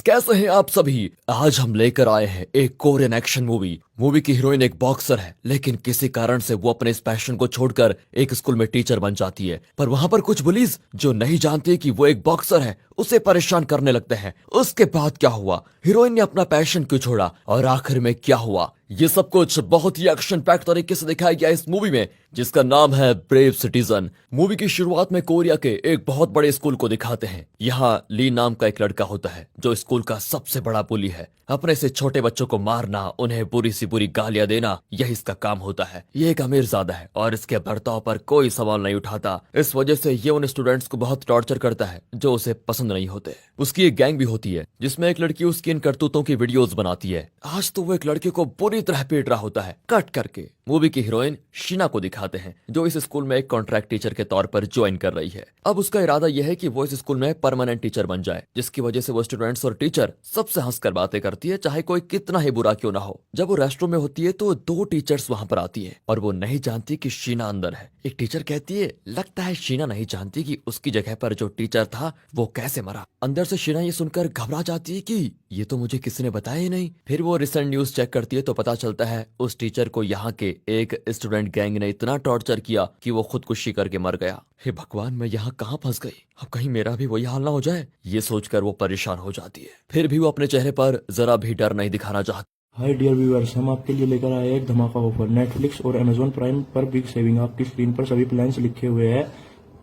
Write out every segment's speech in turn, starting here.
Friends, कैसे हैं आप सभी। आज हम लेकर आए हैं एक कोरियन एक्शन मूवी की हीरोइन एक बॉक्सर है, लेकिन किसी कारण से वो अपने इस पैशन को छोड़कर एक स्कूल में टीचर बन जाती है। पर वहां पर कुछ बुलीज जो नहीं जानते कि वो एक बॉक्सर है उसे परेशान करने लगते हैं। उसके बाद क्या हुआ, हीरोइन ने अपना पैशन क्यों छोड़ा और आखिर में क्या हुआ, ये सब कुछ बहुत ही एक्शन पैक्ड तरीके से दिखाया गया इस मूवी में, जिसका नाम है ब्रेव सिटीजन। मूवी की शुरुआत में कोरिया के एक बहुत बड़े स्कूल को दिखाते हैं। यहाँ ली नाम का एक लड़का होता है जो स्कूल का सबसे बड़ा बुली है। अपने से छोटे बच्चों को मारना, उन्हें बुरी सी बुरी गालियां देना, यही इसका काम होता है। ये एक अमीरजादा है और इसके बर्ताव पर कोई सवाल नहीं उठाता। इस वजह से ये उन स्टूडेंट्स को बहुत टॉर्चर करता है जो उसे पसंद नहीं होते। उसकी एक गैंग भी होती है जिसमें एक लड़की उसकी इन करतूतों की वीडियोस बनाती है। आज तो वो एक लड़के को बुरी तरह पीट रहा होता है। कट करके मूवी की हीरोइन शीना को दिखाते हैं जो इस स्कूल में एक कॉन्ट्रैक्ट टीचर के तौर पर ज्वाइन कर रही है। अब उसका इरादा यह है कि वो इस स्कूल में परमानेंट टीचर बन जाए, जिसकी वजह से वो स्टूडेंट्स और टीचर सबसे हंसकर बातें करती है, चाहे कोई कितना ही बुरा क्यों ना हो। जब वो रेस्टरूम में होती है तो दो टीचर्स वहां पर आती है और वो नहीं जानती कि शीना अंदर है। एक टीचर कहती है, लगता है शीना नहीं जानती कि उसकी जगह पर जो टीचर था वो कैसे मरा। अंदर से शीना ये सुनकर घबरा जाती है कि ये तो मुझे किसी ने बताया ही नहीं। फिर वो रिसेंट न्यूज चेक करती है तो पता चलता है उस टीचर को यहाँ के एक स्टूडेंट गैंग ने इतना टॉर्चर किया कि वो खुदकुशी करके मर गया। हे भगवान, मैं यहाँ कहाँ फंस गई, अब कहीं मेरा भी वही हाल ना हो जाए। ये सोचकर वो परेशान हो जाती है। फिर भी वो अपने चेहरे पर जरा भी डर नहीं दिखाना चाहती। हाय डियर व्यूअर्स, हम आपके लिए लेकर आए हैं एक धमाका ऑफर। नेटफ्लिक्स और अमेजॉन प्राइम पर बिग सेविंग। आपकी स्क्रीन पर सभी प्लान्स लिखे हुए हैं।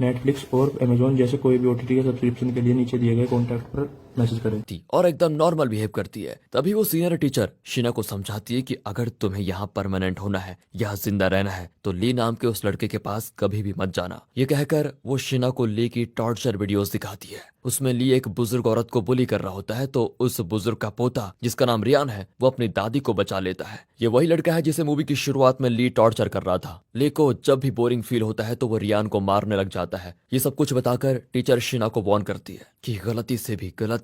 नेटफ्लिक्स और अमेजॉन जैसे कोई भी ओटीटी के सब्सक्रिप्शन के लिए नीचे दिए गए कॉन्टैक्ट पर मैसेज करें। और एकदम नॉर्मल बिहेव करती है। तभी वो सीनियर टीचर शीना को समझाती है कि अगर तुम्हें यहाँ परमानेंट होना है, यहाँ जिंदा रहना है, तो ली नाम के उस लड़के के पास कभी भी मत जाना। ये कहकर वो शीना को ली की टॉर्चर वीडियोस दिखाती है। उसमें ली एक बुजुर्ग औरत को बुली कर रहा होता है तो उस बुजुर्ग का पोता, जिसका नाम रियान है, वो अपनी दादी को बचा लेता है। ये वही लड़का है जिसे मूवी की शुरुआत में ली टॉर्चर कर रहा था। ली को जब भी बोरिंग फील होता है तो वो रियान को मारने लग जाता है। ये सब कुछ बताकर टीचर शीना को वार्न करती है कि गलती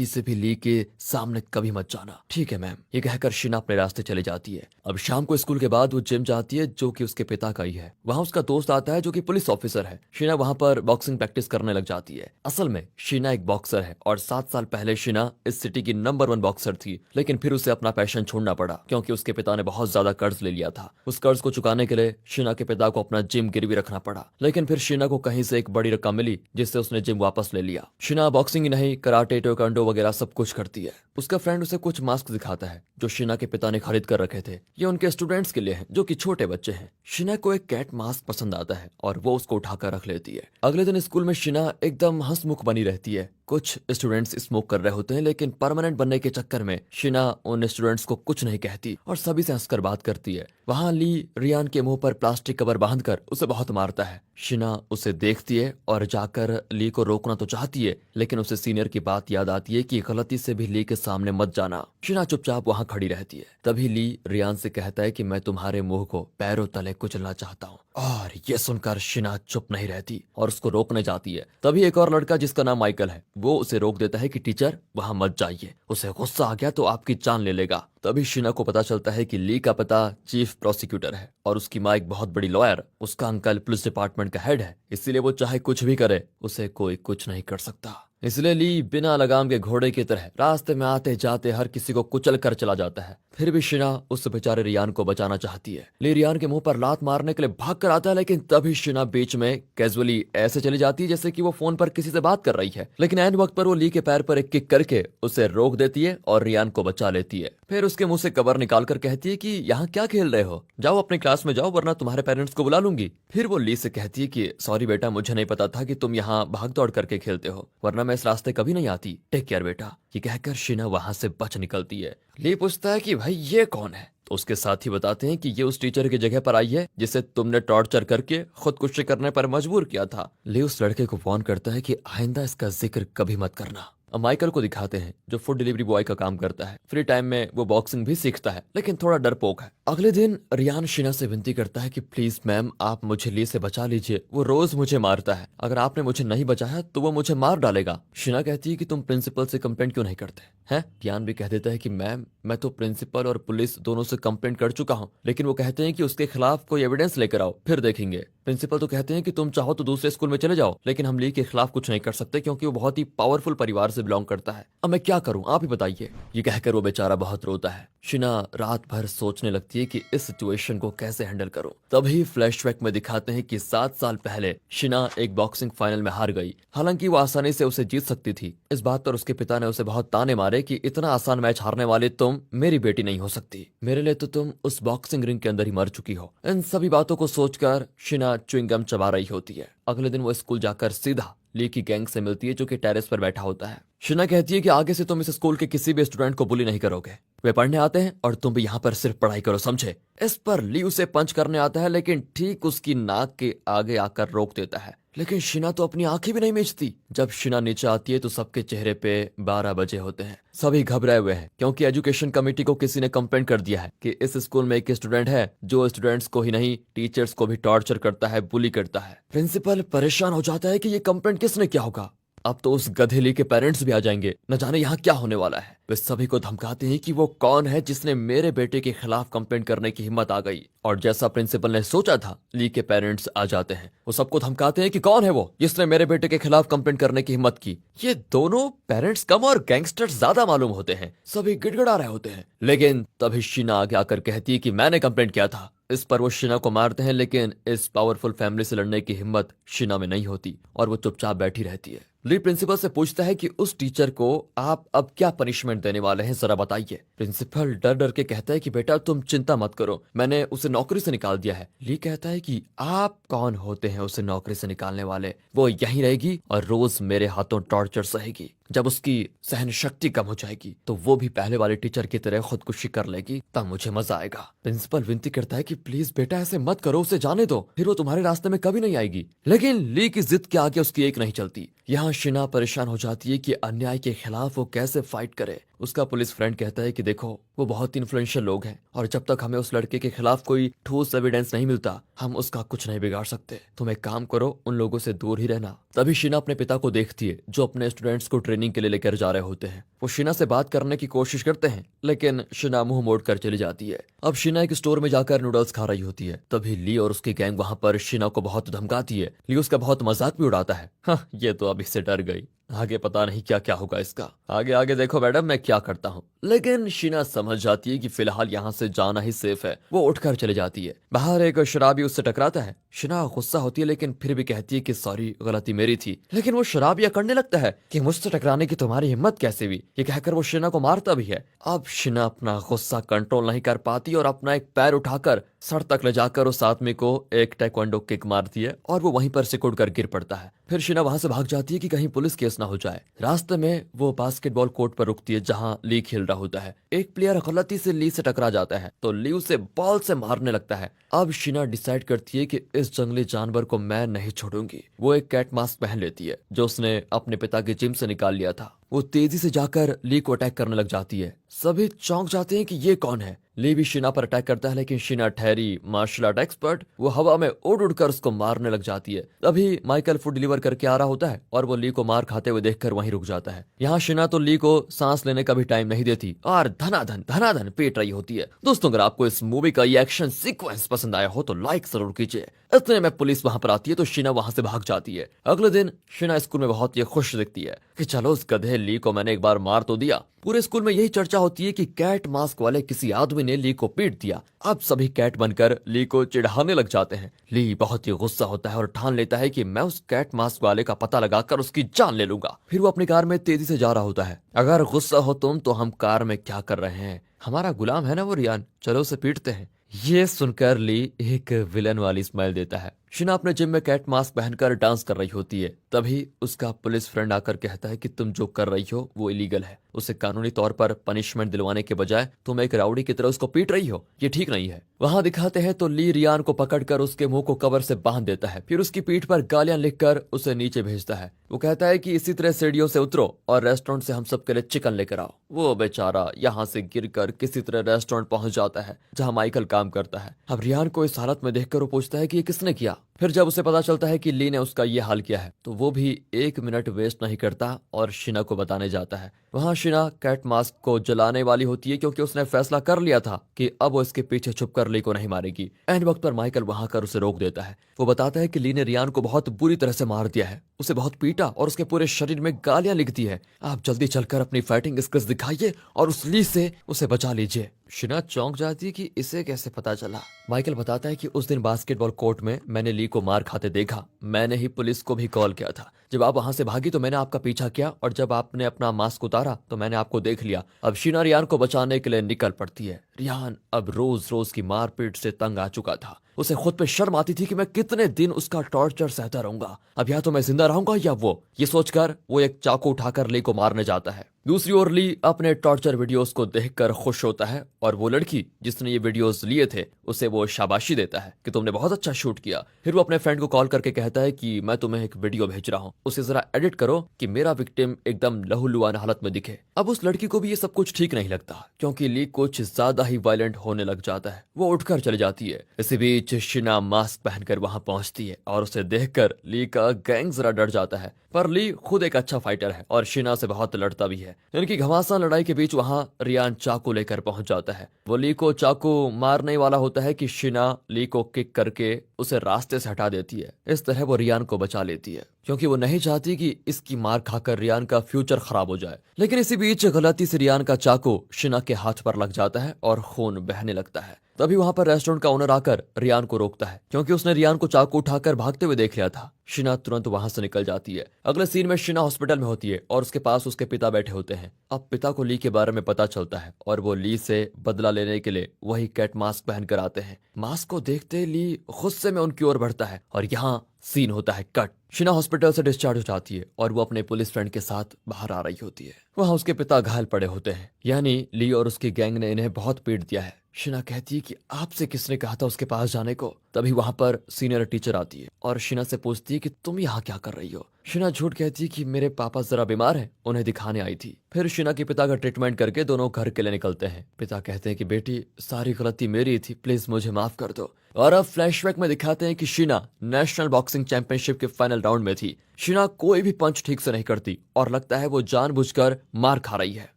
से भी ली के सामने कभी मत जाना। ठीक है मैम, ये कहकर शीना अपने रास्ते चले जाती है। अब शाम को स्कूल के बाद वो जिम जाती है जो कि उसके पिता का ही है। वहाँ उसका दोस्त आता है जो कि पुलिस ऑफिसर है। शीना वहाँ पर बॉक्सिंग प्रैक्टिस करने लग जाती है। असल में शीना एक बॉक्सर है और 7 साल पहले शीना इस सिटी की नंबर 1 बॉक्सर थी, लेकिन फिर उसे अपना पैशन छोड़ना पड़ा क्योंकि उसके पिता ने बहुत ज्यादा कर्ज ले लिया था। उस कर्ज को चुकाने के लिए शीना के पिता को अपना जिम गिरवी रखना पड़ा, लेकिन फिर शीना को कहीं से एक बड़ी रकम मिली जिससे उसने जिम वापस ले लिया। शीना बॉक्सिंग ही नहीं, कराटे, टेक्वांडो वगैरह सब कुछ करती है। उसका फ्रेंड उसे कुछ मास्क दिखाता है जो शीना के पिता ने खरीद कर रखे थे। ये उनके स्टूडेंट्स के लिए हैं जो कि छोटे बच्चे हैं। शीना को एक कैट मास्क पसंद आता है और वो उसको उठाकर रख लेती है। अगले दिन स्कूल में शीना एकदम हंसमुख बनी रहती है। कुछ स्टूडेंट्स स्मोक कर रहे होते हैं, लेकिन परमानेंट बनने के चक्कर में शीना उन स्टूडेंट्स को कुछ नहीं कहती और सभी से हंसकर बात करती है। वहां ली रियान के मुंह पर प्लास्टिक कवर बांधकर उसे बहुत मारता है। शीना उसे देखती है और जाकर ली को रोकना तो चाहती है, लेकिन उसे सीनियर की बात याद आती है कि गलती से भी ली के सामने मत जाना। शीना चुपचाप वहां खड़ी रहती है। तभी ली रियान से कहता है कि मैं तुम्हारे मुंह को पैरों तले कुचलना चाहता हूँ, और ये सुनकर शीना चुप नहीं रहती और उसको रोकने जाती है। तभी एक और लड़का जिसका नाम माइकल है वो उसे रोक देता है कि टीचर वहां मत जाइए, उसे गुस्सा आ गया तो आपकी जान ले लेगा। तभी शीना को पता चलता है कि ली का पिता चीफ प्रोसिक्यूटर है और उसकी माँ एक बहुत बड़ी लॉयर। उसका अंकल पुलिस डिपार्टमेंट का हेड है, इसीलिए वो चाहे कुछ भी करे उसे कोई कुछ नहीं कर सकता। इसलिए ली बिना लगाम के घोड़े की तरह रास्ते में आते जाते हर किसी को कुचल कर चला जाता है। फिर भी शीना उस बेचारे रियान को बचाना चाहती है। ली रियान के मुंह पर लात मारने के लिए भाग कर आता है, लेकिन तभी शीना बीच में कैजुअली ऐसे चली जाती है जैसे कि वो फोन पर किसी से बात कर रही है। लेकिन ऐन वक्त पर वो ली के पैर पर एक किक करके उसे रोक देती है और रियान को बचा लेती है। फिर उसके मुंह से कवर निकाल कर कहती है कि यहाँ क्या खेल रहे हो, जाओ अपनी क्लास में जाओ वरना तुम्हारे पेरेंट्स को बुला लूंगी। फिर वो ली से कहती है कि सॉरी बेटा, मुझे नहीं पता था कि तुम यहाँ भाग दौड़ करके खेलते हो, वरना मैं इस रास्ते कभी नहीं आती। टेक केयर बेटा। ये कहकर शीना वहां से बच निकलती है। ली पूछता है कि भाई ये कौन है, तो उसके साथी बताते हैं कि ये उस टीचर की जगह पर आई है जिसे तुमने टॉर्चर करके खुदकुशी करने पर मजबूर किया था। ली उस लड़के को वार्न करता है कि आइंदा इसका जिक्र कभी मत करना। अब माइकल को दिखाते हैं जो फूड डिलीवरी बॉय का काम करता है। फ्री टाइम में वो बॉक्सिंग भी सीखता है, लेकिन थोड़ा डरपोक है। अगले दिन रियान शीना से विनती करता है कि प्लीज मैम आप मुझे ली से बचा लीजिए, वो रोज मुझे मारता है, अगर आपने मुझे नहीं बचाया तो वो मुझे मार डालेगा। शीना कहती है कि तुम प्रिंसिपल से कंप्लेंट क्यों नहीं करते हैं। रियान भी कह देता है कि मैम मैं तो प्रिंसिपल और पुलिस दोनों से कंप्लेंट कर चुका हूँ, लेकिन वो कहते हैं कि उसके खिलाफ कोई एविडेंस लेकर आओ फिर देखेंगे। प्रिंसिपल तो कहते हैं कि तुम चाहो तो दूसरे स्कूल में चले जाओ, लेकिन हम ली के खिलाफ कुछ नहीं कर सकते क्योंकि वो बहुत ही पावरफुल परिवार से बिलोंग करता है। अब मैं क्या करूं, आप ही बताइए। ये कहकर वो बेचारा बहुत रोता है। शिना रात भर सोचने लगती है कि इस सिचुएशन को कैसे हैंडल करूं। तभी फ्लैशबैक में दिखाते हैं कि 7 साल पहले शिना एक बॉक्सिंग फाइनल में हार गई। हालांकि वो आसानी से उसे जीत सकती थी। इस बात पर उसके पिता ने उसे बहुत ताने मारे कि इतना आसान मैच हारने वाली तुम मेरी बेटी नहीं हो सकती, मेरे लिए तो तुम उस बॉक्सिंग रिंग के अंदर ही मर चुकी हो। इन सभी बातों को सोचकर शिना च्युइंगम चबा रही होती है। अगले दिन वो स्कूल जाकर सीधा ली की गैंग से मिलती है जो कि टेरेस पर बैठा होता है। शिना कहती है कि आगे से तुम इस स्कूल के किसी भी स्टूडेंट को बुली नहीं करोगे। वे पढ़ने आते हैं और तुम भी यहाँ पर सिर्फ पढ़ाई करो, समझे। इस पर ली उसे पंच करने आता है, लेकिन ठीक उसकी नाक के आगे आकर रोक देता है। लेकिन शिना तो अपनी आंखें भी नहीं मीचती। जब शिना नीचे आती है तो सबके चेहरे पे 12 बजे होते हैं। सभी घबराए हुए हैं क्योंकि एजुकेशन कमेटी को किसी ने कंप्लेंट कर दिया है कि इस स्कूल में एक स्टूडेंट है जो स्टूडेंट्स को ही नहीं टीचर्स को भी टॉर्चर करता है, बुली करता है। प्रिंसिपल परेशान हो जाता है कि ये कंप्लेंट किसने किया होगा। अब तो उस गधेली के पेरेंट्स भी आ जाएंगे, न जाने यहाँ क्या होने वाला है। वे सभी को धमकाते हैं कि वो कौन है जिसने मेरे बेटे के खिलाफ कंप्लेंट करने की हिम्मत आ गई। और जैसा प्रिंसिपल ने सोचा था, ली के पेरेंट्स आ जाते हैं। वो सबको धमकाते हैं कि कौन है वो जिसने मेरे बेटे के खिलाफ कंप्लेंट करने की हिम्मत की। ये दोनों पेरेंट्स कम और गैंगस्टर्स ज्यादा मालूम होते हैं। सभी गिड़गिड़ा रहे होते हैं। लेकिन तभी शीना आगे आकर कहती है कि मैंने कंप्लेंट किया था। इस पर वो शीना को मारते हैं, लेकिन इस पावरफुल फैमिली से लड़ने की हिम्मत शीना में नहीं होती और वो चुपचाप बैठी रहती है। ली प्रिंसिपल से पूछता है कि उस टीचर को आप अब क्या पनिशमेंट देने वाले हैं, जरा बताइए। प्रिंसिपल डर डर के कहता है कि बेटा तुम चिंता मत करो, मैंने उसे नौकरी से निकाल दिया है। ली कहता है कि आप कौन होते हैं उसे नौकरी से निकालने वाले। वो यहीं रहेगी और रोज मेरे हाथों टॉर्चर सहेगी। जब उसकी सहन शक्ति कम हो जाएगी तो वो भी पहले वाले टीचर की तरह खुदकुशी कर लेगी, तब मुझे मजा आएगा। प्रिंसिपल विनती करता है कि प्लीज बेटा ऐसे मत करो, उसे जाने दो, फिर वो तुम्हारे रास्ते में कभी नहीं आएगी। लेकिन ली की जिद के आगे उसकी एक नहीं चलती। यहाँ शिना परेशान हो जाती है कि अन्याय के खिलाफ वो कैसे फाइट करे। उसका पुलिस फ्रेंड कहता है कि देखो वो बहुत इन्फ्लुएंशियल लोग हैं और जब तक हमें उस लड़के के खिलाफ कोई ठोस एविडेंस नहीं मिलता हम उसका कुछ नहीं बिगाड़ सकते। तुम एक काम करो, उन लोगों से दूर ही रहना। तभी शीना अपने पिता को देखती है जो अपने स्टूडेंट्स को ट्रेनिंग के लिए लेकर जा रहे होते हैं। वो शीना से बात करने की कोशिश करते हैं, लेकिन शीना मुंह मोड़कर चली जाती है। अब शीना एक स्टोर में जाकर नूडल्स खा रही होती है। तभी ली और उसकी गैंग वहां पर शीना को बहुत धमकाती है। ली उसका बहुत मजाक भी उड़ाता है। हाँ, ये तो अब इससे डर गई, आगे पता नहीं क्या क्या होगा इसका। आगे आगे देखो मैडम मैं क्या करता हूँ। लेकिन शीना समझ जाती है कि फिलहाल यहाँ से जाना ही सेफ है। वो उठकर चले जाती है। बाहर एक शराबी उससे टकराता है। शीना गुस्सा होती है लेकिन फिर भी कहती है कि सॉरी, गलती मेरी थी। लेकिन वो शराबी करने लगता है कि मुझसे टकराने की तुम्हारी हिम्मत कैसे हुई। ये कहकर वो शीना को मारता भी है। अब शीना अपना गुस्सा कंट्रोल नहीं कर पाती और अपना एक पैर उठाकर सर तक ले जाकर उस आदमी को एक टेक्वांडो किक मारती है और वो वहीं पर सिकुड़ कर गिर पड़ता है। फिर शीना वहां से भाग जाती है कि कहीं पुलिस केस ना हो जाए। रास्ते में वो बास्केटबॉल कोर्ट पर रुकती है जहां ली खेल रहा होता है। एक प्लेयर गलती से ली से टकरा जाता है तो ली उसे बॉल से मारने लगता है। अब शीना डिसाइड करती है कि इस जंगली जानवर को मैं नहीं छोड़ूंगी। वो एक कैट मास्क पहन लेती है जो उसने अपने पिता के जिम से निकाल लिया था। वो तेजी से जाकर ली को अटैक करने लग जाती है। सभी चौंक जाते हैं कि ये कौन है। ली भी शीना पर अटैक करता है, लेकिन शीना ठहरी मार्शल आर्ट एक्सपर्ट, वो हवा में उड़ उड़कर उसको मारने लग जाती है। तभी माइकल फूड डिलीवर करके आ रहा होता है और वो ली को मार खाते हुए देखकर वहीं रुक जाता है। यहाँ शीना तो ली को सांस लेने का भी टाइम नहीं देती और धनाधन पीट रही होती है। दोस्तों अगर आपको इस मूवी का ये एक्शन सीक्वेंस पसंद आया हो तो लाइक जरूर कीजिए। इतने में पुलिस वहां पर आती है तो शीना वहां से भाग जाती है। अगले दिन शीना स्कूल में बहुत ही खुश दिखती है कि चलो उस गधे ली को मैंने एक बार मार तो दिया। पूरे स्कूल में यही चर्चा होती है कि कैट मास्क वाले किसी आदमी ने ली को पीट दिया। अब सभी कैट बनकर ली को चिढ़ाने लग जाते हैं। ली बहुत ही गुस्सा होता है और ठान लेता है कि मैं उस कैट मास्क वाले का पता लगाकर उसकी जान ले लूंगा। फिर वो अपनी कार में तेजी से जा रहा होता है। अगर गुस्सा हो तुम तो हम कार में क्या कर रहे हैं, हमारा गुलाम है ना वो रियान, चलो उसे पीटते हैं। ये सुनकर ली एक विलन वाली स्माइल देता है। शीना अपने जिम में कैट मास्क पहनकर डांस कर रही होती है। तभी उसका पुलिस फ्रेंड आकर कहता है कि तुम जो कर रही हो वो इलीगल है। उसे कानूनी तौर पर पनिशमेंट दिलवाने के बजाय तुम एक राउडी की तरह उसको पीट रही हो, ये ठीक नहीं है। वहां दिखाते हैं तो ली रियान को पकड़कर उसके मुंह को कवर से बांध देता है। फिर उसकी पीठ पर गालियां लिखकर उसे नीचे भेजता है। वो कहता है कि इसी तरह सीढ़ियों से उतरो और रेस्टोरेंट से हम सबके लिए चिकन लेकर आओ। वो बेचारा यहाँ से गिरकर किसी तरह रेस्टोरेंट पहुंच जाता है जहाँ माइकल काम करता है। अब रियान को इस हालत में देखकर वो पूछता है कि ये किसने किया। फिर जब उसे पता चलता है कि ली ने उसका ये हाल किया है तो वो भी 1 मिनट वेस्ट नहीं करता और शिना को बताने जाता है। वहां शिना कैट मास्क को जलाने वाली होती है क्योंकि उसने फैसला कर लिया था कि अब वो इसके पीछे छुपकर ली को नहीं मारेगी। एंड वक्त पर माइकल वहां कर उसे रोक देता है। वो बताता है कि ली ने रियान को बहुत बुरी तरह से मार दिया है, उसे बहुत पीटा और उसके पूरे शरीर में गालियां लिख दी है। आप जल्दी चलकर अपनी फाइटिंग स्किल्स दिखाइए और उस ली से उसे बचा लीजिए। शिना चौंक जाती है कि इसे कैसे पता चला। माइकल बताता है कि उस दिन बास्केटबॉल कोर्ट में मैंने ली को मार खाते देखा, मैंने ही पुलिस को भी कॉल किया था। जब आप वहां से भागी तो मैंने आपका पीछा किया और जब आपने अपना मास्क उतारा तो मैंने आपको देख लिया। अब शिना रियान को बचाने के लिए निकल पड़ती है। रियान अब रोज रोज की मारपीट से तंग आ चुका था। उसे खुद पे शर्म आती थी कि मैं कितने दिन उसका टॉर्चर सहता रहूंगा, अब या तो मैं जिंदा रहूंगा या वो। ये सोचकर वो एक चाकू उठाकर ली को मारने जाता है। दूसरी ओर ली अपने टॉर्चर वीडियोस को देखकर खुश होता है और वो लड़की जिसने ये वीडियोस लिए थे उसे वो शाबाशी देता है कि तुमने बहुत अच्छा शूट किया। फिर वो अपने फ्रेंड को कॉल करके कहता है कि मैं तुम्हें एक वीडियो भेज रहा हूँ, उसे जरा एडिट करो कि मेरा विक्टिम एकदम लहूलुहान हालत में दिखे। अब उस लड़की को भी ये सब कुछ ठीक नहीं लगता क्योंकि ली कुछ ज्यादा ही वायलेंट होने लग जाता है। वो उठकर चली जाती है। इसी बीच शिना मास्क पहनकर वहां पहुंचती है और उसे देखकर ली का गैंग जरा डर जाता है। पर ली खुद एक अच्छा फाइटर है और शिना से बहुत लड़ता भी है। इनकी घमासान लड़ाई के बीच वहां रियान चाकू लेकर पहुंच जाता है। वो ली को चाकू मारने वाला होता है कि शिना ली को किक करके उसे रास्ते से हटा देती है। इस तरह वो रियान को बचा लेती है क्योंकि वो नहीं चाहती कि इसकी मार खाकर रियान का फ्यूचर खराब हो जाए। लेकिन इसी बीच गलती से रियान का चाकू शिना के हाथ पर लग जाता है और खून बहने लगता है। तभी वहां पर रेस्टोरेंट का ओनर आकर रियान को रोकता है क्योंकि उसने रियान को चाकू उठाकर भागते हुए देख लिया था। शिना तुरंत वहां से निकल जाती है। अगले सीन में शिना हॉस्पिटल में होती है और उसके पास उसके पिता बैठे होते हैं। अब पिता को ली के बारे में पता चलता है और वो ली से बदला लेने के लिए वही कैट मास्क पहनकर आते हैं। मास्क को देखते ली गुस्से में उनकी ओर बढ़ता है और यहाँ सीन होता है कट। शिना हॉस्पिटल से डिस्चार्ज हो जाती है और वो अपने पुलिस फ्रेंड के साथ बाहर आ रही होती है। वहां उसके पिता घायल पड़े होते हैं, यानी ली और उसकी गैंग ने इन्हें बहुत पीट दिया है। शिना कहती है कि आपसे किसने कहा था उसके पास जाने को। तभी वहां पर सीनियर टीचर आती है और शिना से पूछती है कि तुम यहाँ क्या कर रही हो। शिना झूठ कहती है कि मेरे पापा जरा बीमार हैं, उन्हें दिखाने आई थी। फिर शिना के पिता का ट्रीटमेंट करके दोनों घर के लिए निकलते हैं। पिता कहते हैं कि बेटी सारी गलती मेरी थी, प्लीज मुझे माफ कर दो। और अब फ्लैशबैक में दिखाते हैं कि शिना नेशनल बॉक्सिंग चैंपियनशिप के फाइनल राउंड में थी। शिना कोई भी पंच ठीक से नहीं करती और लगता है वो जानबूझकर मार खा रही है।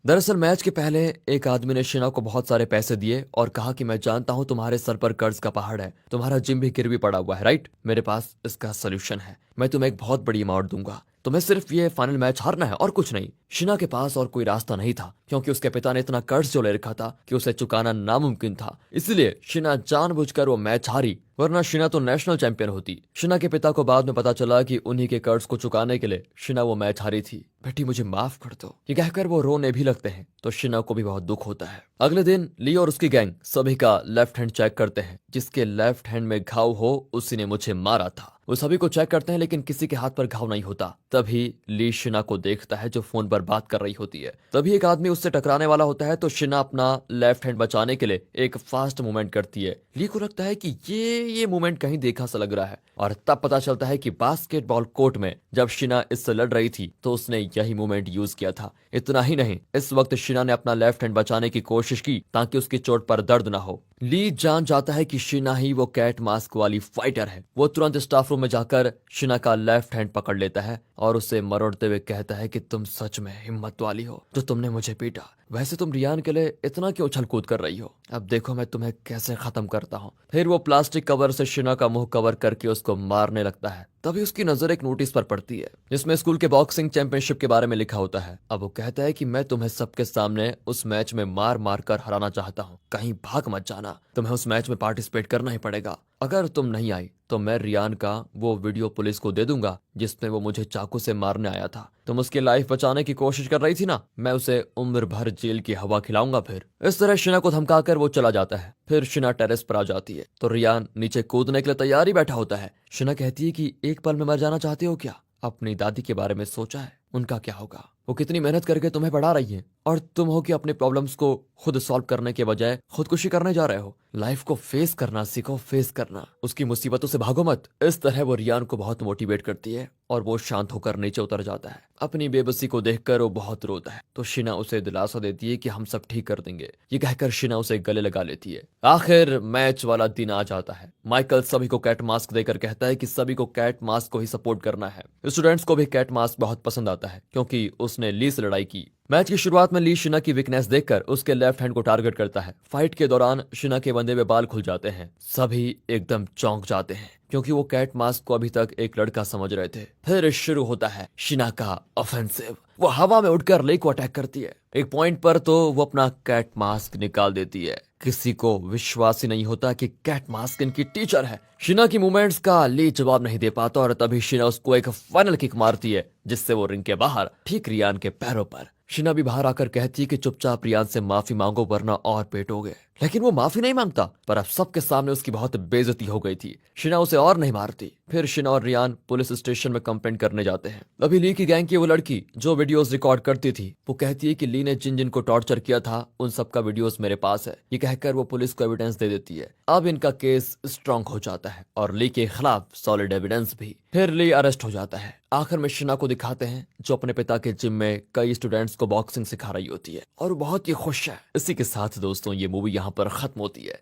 दरअसल मैच के पहले एक आदमी ने शिना को बहुत सारे पैसे दिए और कहा कि मैं जानता हूं तुम्हारे सर पर कर्ज का पहाड़ है, तुम्हारा जिम भी गिरवी पड़ा हुआ है, राइट? मेरे पास इसका सोल्यूशन है, मैं तुम्हें एक बहुत बड़ी अमाउंट दूंगा, तुम्हें सिर्फ ये फाइनल मैच हारना है और कुछ नहीं। शिना के पास और कोई रास्ता नहीं था क्योंकि उसके पिता ने इतना कर्ज जो ले रखा था कि उसे चुकाना नामुमकिन था। इसलिए शिना जानबूझकर वो मैच हारी, वरना शिना तो नेशनल चैंपियन होती। शिना के पिता को बाद में पता चला कि उन्हीं के कर्ज को चुकाने के लिए शिना वो मैच हारी थी। बेटी मुझे माफ कर दो, ये कहकर वो रोने भी लगते हैं तो शिना को भी बहुत दुख होता है। अगले दिन ली और उसकी गैंग सभी का लेफ्ट हैंड चेक करते हैं। जिसके लेफ्ट हैंड में घाव हो उसी ने मुझे मारा था। वो सभी को चेक करते हैं लेकिन किसी के हाथ पर घाव नहीं होता। तभी ली शिना को देखता है जो फोन पर बात कर रही होती है। तभी एक आदमी उससे टकराने वाला होता है तो शिना अपना लेफ्ट हैंड बचाने के लिए एक फास्ट मूवमेंट करती है। ली को लगता है कि ये मूवमेंट कहीं देखा सा लग रहा है और तब पता चलता है कि बास्केटबॉल कोर्ट में जब शिना इससे लड़ रही थी तो उसने यही मूवमेंट यूज किया था। इतना ही नहीं, इस वक्त शिना ने अपना लेफ्ट हैंड बचाने की कोशिश की ताकि उसकी चोट पर दर्द ना हो। ली जान जाता है कि शिना ही वो कैट मास्क वाली फाइटर है। वो तुरंत स्टाफ रूम में जाकर शिना का लेफ्ट हैंड पकड़ लेता है और उसे मरोड़ते हुए कहता है कि तुम सच में हिम्मत वाली हो जो तुमने मुझे पीटा। वैसे तुम रियान के लिए इतना क्यों उछल कूद कर रही हो? अब देखो मैं तुम्हें कैसे खत्म करता हूँ। फिर वो प्लास्टिक कवर से शिना का मुंह कवर करके उसको मारने लगता है। तभी उसकी नजर एक नोटिस पर पड़ती है जिसमें स्कूल के बॉक्सिंग चैंपियनशिप के बारे में लिखा होता है। अब वो कहता है कि मैं तुम्हें सबके सामने उस मैच में मार मार कर हराना चाहता हूँ, कहीं भाग मत जाना, तुम्हें उस मैच में पार्टिसिपेट करना ही पड़ेगा। अगर तुम नहीं आई तो मैं रियान का वो वीडियो पुलिस को दे दूंगा जिसमें वो मुझे चाकू से मारने आया था। तुम उसकी लाइफ बचाने की कोशिश कर रही थी ना, मैं उसे उम्र भर जेल की हवा खिलाऊंगा। फिर इस तरह शिना को धमकाकर वो चला जाता है। फिर शिना टेरेस पर आ जाती है तो रियान नीचे कूदने के लिए तैयार ही बैठा होता है। शिना कहती है कि एक पल में मर जाना चाहते हो क्या? अपनी दादी के बारे में सोचा है, उनका क्या होगा? वो कितनी मेहनत करके तुम्हें पढ़ा रही है और तुम हो कि अपने प्रॉब्लम्स को खुद सॉल्व करने के बजाय खुदकुशी करने जा रहे हो। लाइफ को फेस करना सीखो, फेस करना, उसकी मुसीबतों से भागो मत। इस तरह वो रियान को बहुत मोटिवेट करती है और वो शांत होकर नीचे उतर जाता है। अपनी बेबसी को देखकर वो बहुत रोता है तो शिना उसे दिलासा देती है कि हम सब ठीक कर देंगे। ये कहकर शिना उसे गले लगा लेती है। आखिर मैच वाला दिन आ जाता है। माइकल सभी को कैट मास्क देकर कहता है कि सभी को कैट मास्क को ही सपोर्ट करना है। स्टूडेंट्स को भी कैट मास्क बहुत पसंद आता है क्योंकि उसने ली से लड़ाई की। मैच की शुरुआत में ली शिना की वीकनेस देखकर उसके लेफ्ट हैंड को टारगेट करता है। फाइट के दौरान शिना के बंदे में बाल खुल जाते हैं। सभी एकदम चौंक जाते हैं क्योंकि वो कैट मास्क को अभी तक एक लड़का समझ रहे थे। फिर शुरू होता है शिना का ऑफेंसिव। वो हवा में उड़कर ली को अटैक करती है। एक पॉइंट पर तो वो अपना कैट मास्क निकाल देती है। किसी को विश्वास ही नहीं होता कि कैट मास्क इनकी टीचर है। शिना की मूवमेंट्स का ली जवाब नहीं दे पाता और तभी शिना उसको एक फाइनल किक मारती है जिससे वो रिंग के बाहर ठीक रियान के पैरों पर। शिना भी बाहर आकर कहती है कि चुपचाप रियान से माफी मांगो वरना और पेटोगे। लेकिन वो माफी नहीं मांगता। पर अब सबके सामने उसकी बहुत बेइज्जती हो गई थी। शिना उसे और नहीं मारती। फिर शिना और रियान पुलिस स्टेशन में कंप्लेंट करने जाते हैं। अभी ली की गैंग की वो लड़की जो वीडियोस रिकॉर्ड करती थी वो कहती है कि ली ने जिन जिन को टॉर्चर किया था उन सबका वीडियोस मेरे पास है। ये कहकर वो पुलिस को एविडेंस दे देती है। अब इनका केस स्ट्रांग हो जाता है और ली के खिलाफ सॉलिड एविडेंस भी। फिर ली अरेस्ट हो जाता है। आखिर में शिना को दिखाते हैं जो अपने पिता के जिम में कई स्टूडेंट्स को बॉक्सिंग सिखा रही होती है और वो बहुत ही खुश है। इसी के साथ दोस्तों ये मूवी यहाँ पर खत्म होती है।